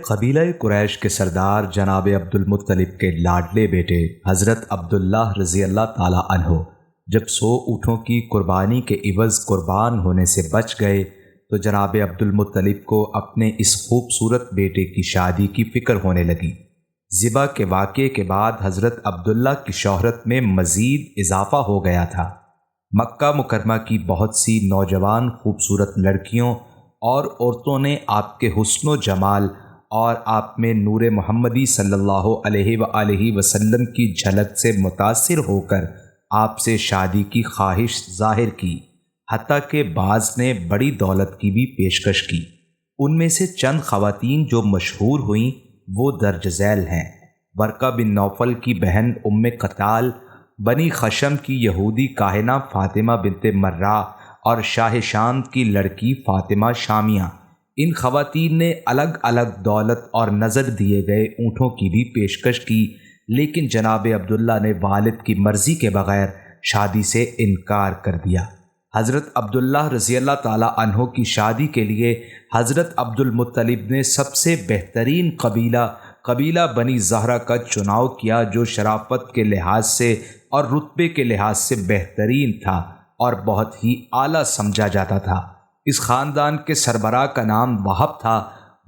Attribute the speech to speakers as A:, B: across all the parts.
A: قبیلہ قریش کے سردار جناب عبد المطلب کے لاڈلے بیٹے حضرت عبداللہ رضی اللہ تعالی عنہ جب 100 اونٹوں کی قربانی کے عوض قربان ہونے سے بچ گئے تو جناب عبد المطلب کو اپنے اس خوبصورت بیٹے کی شادی کی فکر ہونے لگی۔ ذبح کے واقعے کے بعد حضرت عبداللہ کی شہرت میں مزید اضافہ ہو گیا تھا۔ مکہ مکرمہ کی بہت سی نوجوان خوبصورت لڑکیوں اور عورتوں نے آپ کے حسن و جمال اور آپ میں نور محمدی صلی اللہ علیہ وآلہ وسلم کی جھلک سے متاثر ہو کر آپ سے شادی کی خواہش ظاہر کی، حتیٰ کہ بعض نے بڑی دولت کی بھی پیشکش کی۔ ان میں سے چند خواتین جو مشہور ہوئیں وہ درج ذیل ہیں: ورقہ بن نوفل کی بہن ام قتال، بنی خشم کی یہودی کاہنہ فاطمہ بنت مرہ اور شاہ شام کی لڑکی فاطمہ شامیہ۔ ان خواتین نے الگ الگ دولت اور نظر دیے گئے اونٹوں کی بھی پیشکش کی، لیکن جناب عبداللہ نے والد کی مرضی کے بغیر شادی سے انکار کر دیا۔ حضرت عبداللہ رضی اللہ تعالی عنہ کی شادی کے لیے حضرت عبد المطلب نے سب سے بہترین قبیلہ بنی زہرہ کا چناؤ کیا، جو شرافت کے لحاظ سے اور رتبے کے لحاظ سے بہترین تھا اور بہت ہی اعلیٰ سمجھا جاتا تھا۔ اس خاندان کے سربراہ کا نام وہب تھا۔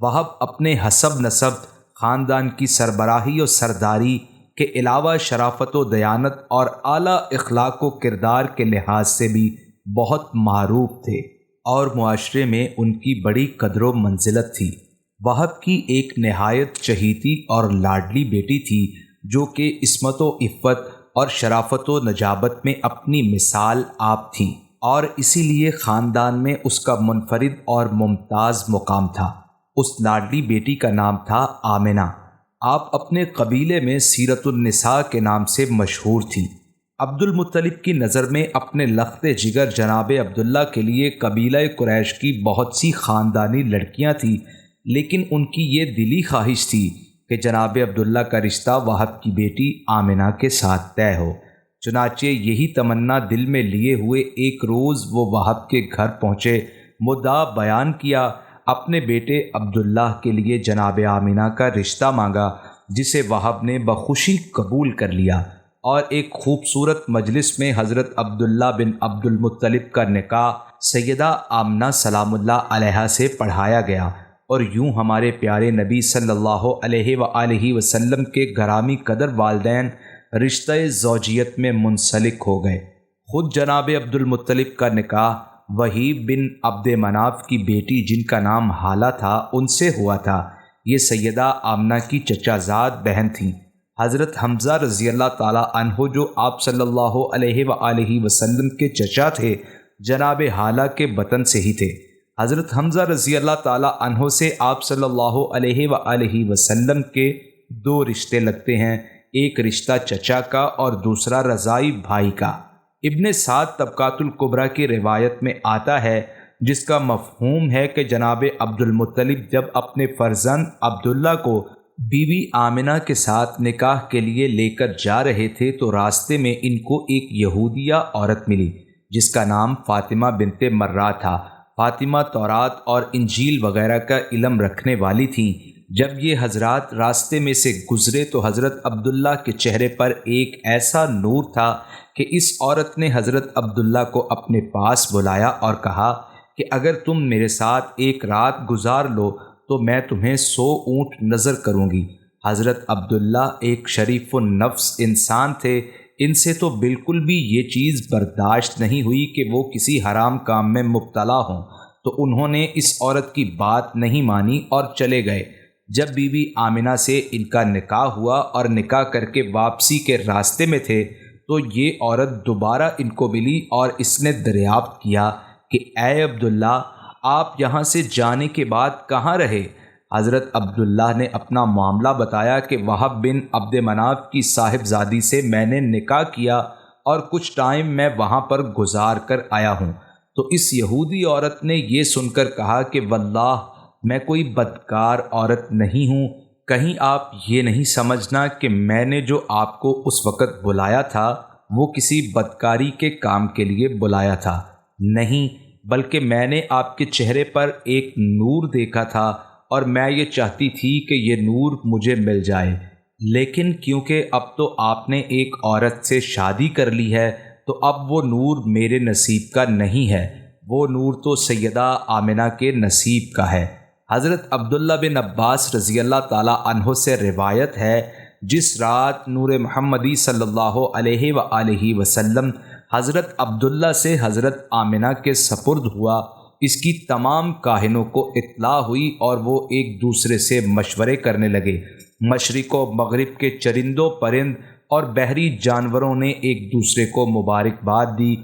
A: وہب اپنے حسب نسب، خاندان کی سربراہی اور سرداری کے علاوہ شرافت و دیانت اور اعلیٰ اخلاق و کردار کے لحاظ سے بھی بہت معروف تھے اور معاشرے میں ان کی بڑی قدر و منزلت تھی۔ وہب کی ایک نہایت چہیتی اور لاڈلی بیٹی تھی جو کہ عصمت و عفت اور شرافت و نجابت میں اپنی مثال آپ تھی، اور اسی لیے خاندان میں اس کا منفرد اور ممتاز مقام تھا۔ اس لاڈلی بیٹی کا نام تھا آمنہ۔ آپ اپنے قبیلے میں سیرت النساء کے نام سے مشہور تھی۔ عبد المطلب کی نظر میں اپنے لخت جگر جناب عبداللہ کے لیے قبیلہ قریش کی بہت سی خاندانی لڑکیاں تھیں، لیکن ان کی یہ دلی خواہش تھی کہ جناب عبداللہ کا رشتہ وہب کی بیٹی آمنہ کے ساتھ طے ہو۔ چنانچہ یہی تمنا دل میں لیے ہوئے ایک روز وہ وہب کے گھر پہنچے، مدعا بیان کیا، اپنے بیٹے عبداللہ کے لیے جناب آمنہ کا رشتہ مانگا، جسے وہب نے بخوشی قبول کر لیا، اور ایک خوبصورت مجلس میں حضرت عبداللہ بن عبد المطلب کا نکاح سیدہ آمنہ سلام اللہ علیہا سے پڑھایا گیا، اور یوں ہمارے پیارے نبی صلی اللہ علیہ وآلہ وسلم کے گرامی قدر والدین رشتہ زوجیت میں منسلک ہو گئے۔ خود جناب عبد المطلب کا نکاح وہیب بن عبد مناف کی بیٹی جن کا نام حالہ تھا ان سے ہوا تھا۔ یہ سیدہ آمنہ کی چچا زاد بہن تھیں۔ حضرت حمزہ رضی اللہ تعالی عنہ جو آپ صلی اللہ علیہ وآلہ وسلم کے چچا تھے، جناب حالہ کے بطن سے ہی تھے۔ حضرت حمزہ رضی اللہ تعالی عنہ سے آپ صلی اللہ علیہ وآلہ وسلم کے 2 رشتے لگتے ہیں، ایک رشتہ چچا کا اور دوسرا رضائی بھائی کا۔ ابن سعد طبقات الکبریٰ کی روایت میں آتا ہے، جس کا مفہوم ہے کہ جناب عبد المطلب جب اپنے فرزند عبداللہ کو بیوی آمنہ کے ساتھ نکاح کے لیے لے کر جا رہے تھے تو راستے میں ان کو ایک یہودیہ عورت ملی جس کا نام فاطمہ بنت مرہ تھا۔ فاطمہ تورات اور انجیل وغیرہ کا علم رکھنے والی تھیں۔ جب یہ حضرات راستے میں سے گزرے تو حضرت عبداللہ کے چہرے پر ایک ایسا نور تھا کہ اس عورت نے حضرت عبداللہ کو اپنے پاس بلایا اور کہا کہ اگر تم میرے ساتھ ایک رات گزار لو تو میں تمہیں 100 اونٹ نظر کروں گی۔ حضرت عبداللہ ایک شریف النفس انسان تھے، ان سے تو بالکل بھی یہ چیز برداشت نہیں ہوئی کہ وہ کسی حرام کام میں مبتلا ہوں، تو انہوں نے اس عورت کی بات نہیں مانی اور چلے گئے۔ جب بی بی آمنہ سے ان کا نکاح ہوا اور نکاح کر کے واپسی کے راستے میں تھے تو یہ عورت دوبارہ ان کو ملی اور اس نے دریافت کیا کہ اے عبداللہ، آپ یہاں سے جانے کے بعد کہاں رہے؟ حضرت عبداللہ نے اپنا معاملہ بتایا کہ وہب بن عبد مناف کی صاحبزادی سے میں نے نکاح کیا اور کچھ ٹائم میں وہاں پر گزار کر آیا ہوں۔ تو اس یہودی عورت نے یہ سن کر کہا کہ واللہ میں کوئی بدکار عورت نہیں ہوں، کہیں آپ یہ نہیں سمجھنا کہ میں نے جو آپ کو اس وقت بلایا تھا وہ کسی بدکاری کے کام کے لیے بلایا تھا، نہیں، بلکہ میں نے آپ کے چہرے پر ایک نور دیکھا تھا اور میں یہ چاہتی تھی کہ یہ نور مجھے مل جائے، لیکن کیونکہ اب تو آپ نے ایک عورت سے شادی کر لی ہے تو اب وہ نور میرے نصیب کا نہیں ہے، وہ نور تو سیدہ آمنہ کے نصیب کا ہے۔ حضرت عبداللہ بن عباس رضی اللہ تعالیٰ عنہ سے روایت ہے، جس رات نور محمدی صلی اللہ علیہ وآلہ وسلم حضرت عبداللہ سے حضرت آمنہ کے سپرد ہوا، اس کی تمام کاہنوں کو اطلاع ہوئی اور وہ ایک دوسرے سے مشورے کرنے لگے۔ مشرق و مغرب کے چرندوں پرند اور بحری جانوروں نے ایک دوسرے کو مبارکباد دی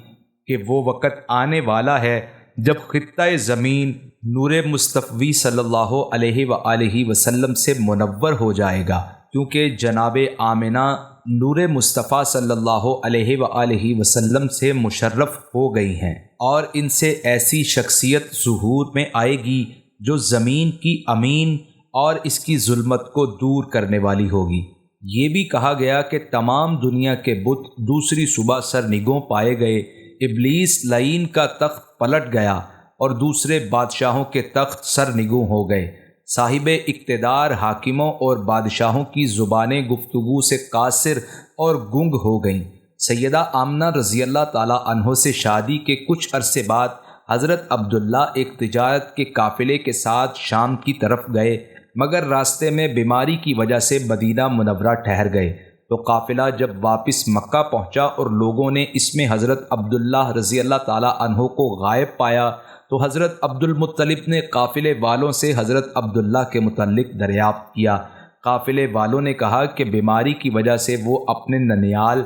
A: کہ وہ وقت آنے والا ہے جب خطہ زمین نور مصطفی صلی اللہ علیہ وآلہ وسلم سے منور ہو جائے گا، کیونکہ جناب آمنہ نور مصطفیٰ صلی اللہ علیہ وآلہ وسلم سے مشرف ہو گئی ہیں، اور ان سے ایسی شخصیت ظہور میں آئے گی جو زمین کی امین اور اس کی ظلمت کو دور کرنے والی ہوگی۔ یہ بھی کہا گیا کہ تمام دنیا کے بت دوسری صبح سرنگوں پائے گئے، ابلیس لعین کا تخت پلٹ گیا اور دوسرے بادشاہوں کے تخت سرنگوں ہو گئے۔ صاحب اقتدار حاکموں اور بادشاہوں کی زبانیں گفتگو سے قاصر اور گنگ ہو گئیں۔ سیدہ آمنہ رضی اللہ تعالیٰ عنہ سے شادی کے کچھ عرصے بعد حضرت عبداللہ ایک تجارت کے قافلے کے ساتھ شام کی طرف گئے، مگر راستے میں بیماری کی وجہ سے مدینہ منورہ ٹھہر گئے۔ تو قافلہ جب واپس مکہ پہنچا اور لوگوں نے اس میں حضرت عبداللہ رضی اللہ تعالیٰ عنہ کو غائب پایا، تو حضرت عبد المطلب نے قافلے والوں سے حضرت عبداللہ کے متعلق دریافت کیا۔ قافلے والوں نے کہا کہ بیماری کی وجہ سے وہ اپنے ننیال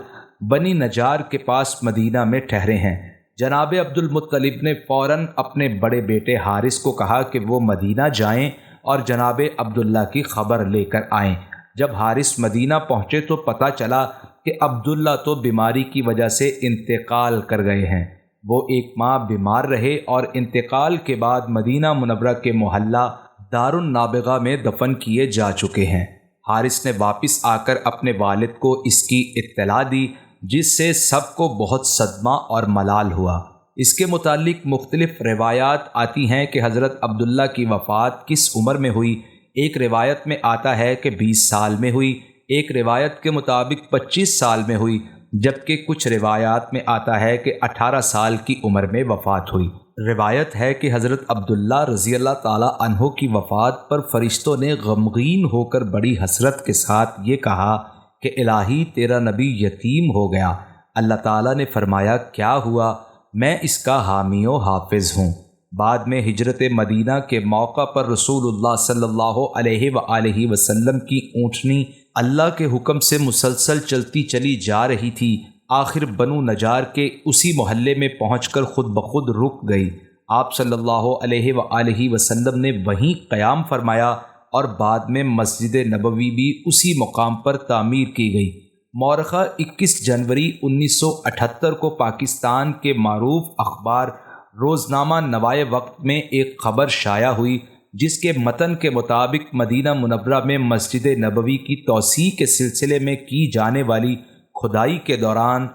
A: بنی نجار کے پاس مدینہ میں ٹھہرے ہیں۔ جناب عبد المطلب نے فوراً اپنے بڑے بیٹے حارث کو کہا کہ وہ مدینہ جائیں اور جناب عبداللہ کی خبر لے کر آئیں۔ جب حارث مدینہ پہنچے تو پتہ چلا کہ عبداللہ تو بیماری کی وجہ سے انتقال کر گئے ہیں۔ وہ ایک ماہ بیمار رہے اور انتقال کے بعد مدینہ منورہ کے محلہ دار النابغہ میں دفن کیے جا چکے ہیں۔ حارث نے واپس آ کر اپنے والد کو اس کی اطلاع دی، جس سے سب کو بہت صدمہ اور ملال ہوا۔ اس کے متعلق مختلف روایات آتی ہیں کہ حضرت عبداللہ کی وفات کس عمر میں ہوئی۔ ایک روایت میں آتا ہے کہ 20 سال میں ہوئی، ایک روایت کے مطابق 25 سال میں ہوئی، جبکہ کچھ روایات میں آتا ہے کہ 18 سال کی عمر میں وفات ہوئی۔ روایت ہے کہ حضرت عبداللہ رضی اللہ تعالیٰ عنہ کی وفات پر فرشتوں نے غمگین ہو کر بڑی حسرت کے ساتھ یہ کہا کہ الہی تیرا نبی یتیم ہو گیا۔ اللہ تعالیٰ نے فرمایا کیا ہوا، میں اس کا حامی و حافظ ہوں۔ بعد میں ہجرت مدینہ کے موقع پر رسول اللہ صلی اللہ علیہ وآلہ وسلم کی اونٹنی اللہ کے حکم سے مسلسل چلتی چلی جا رہی تھی، آخر بنو نجار کے اسی محلے میں پہنچ کر خود بخود رک گئی۔ آپ صلی اللہ علیہ وآلہ وسلم نے وہیں قیام فرمایا اور بعد میں مسجد نبوی بھی اسی مقام پر تعمیر کی گئی۔ مورخہ 21 جنوری 1978 کو پاکستان کے معروف اخبار روزنامہ نوائے وقت میں ایک خبر شائع ہوئی، جس کے متن کے مطابق مدینہ منورہ میں مسجد نبوی کی توسیع کے سلسلے میں کی جانے والی کھدائی کے دوران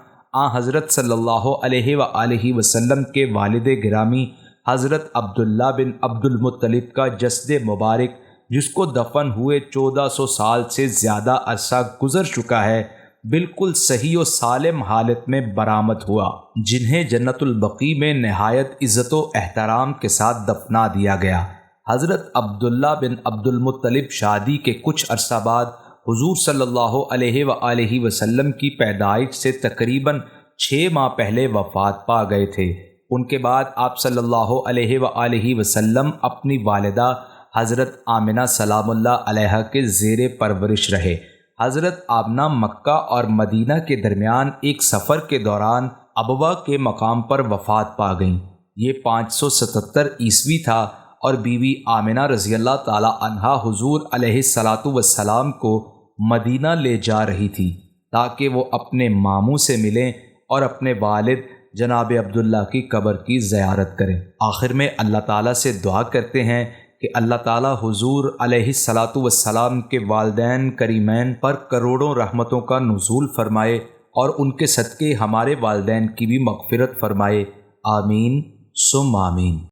A: حضرت صلی اللہ علیہ وآلہ وسلم کے والد گرامی حضرت عبداللہ بن عبد المطلب کا جسد مبارک، جس کو دفن ہوئے 1400 سال سے زیادہ عرصہ گزر چکا ہے، بالکل صحیح و سالم حالت میں برآمد ہوا، جنہیں جنت البقیع میں نہایت عزت و احترام کے ساتھ دفنا دیا گیا۔ حضرت عبداللہ بن عبد المطلب شادی کے کچھ عرصہ بعد حضور صلی اللہ علیہ وآلہ وسلم کی پیدائش سے تقریباً 6 ماہ پہلے وفات پا گئے تھے۔ ان کے بعد آپ صلی اللہ علیہ وآلہ وسلم اپنی والدہ حضرت آمنہ سلام اللہ علیہا کے زیر پرورش رہے۔ حضرت آمنہ مکہ اور مدینہ کے درمیان ایک سفر کے دوران ابوا کے مقام پر وفات پا گئیں۔ یہ 577 عیسوی تھا اور بیوی آمنہ رضی اللہ تعالی عنہا حضور علیہ الصلاۃ والسلام کو مدینہ لے جا رہی تھی تاکہ وہ اپنے ماموں سے ملیں اور اپنے والد جناب عبداللہ کی قبر کی زیارت کریں۔ آخر میں اللہ تعالیٰ سے دعا کرتے ہیں کہ اللہ تعالیٰ حضور علیہ الصلاۃ والسلام کے والدین کریمین پر کروڑوں رحمتوں کا نزول فرمائے اور ان کے صدقے ہمارے والدین کی بھی مغفرت فرمائے، آمین ثم آمین۔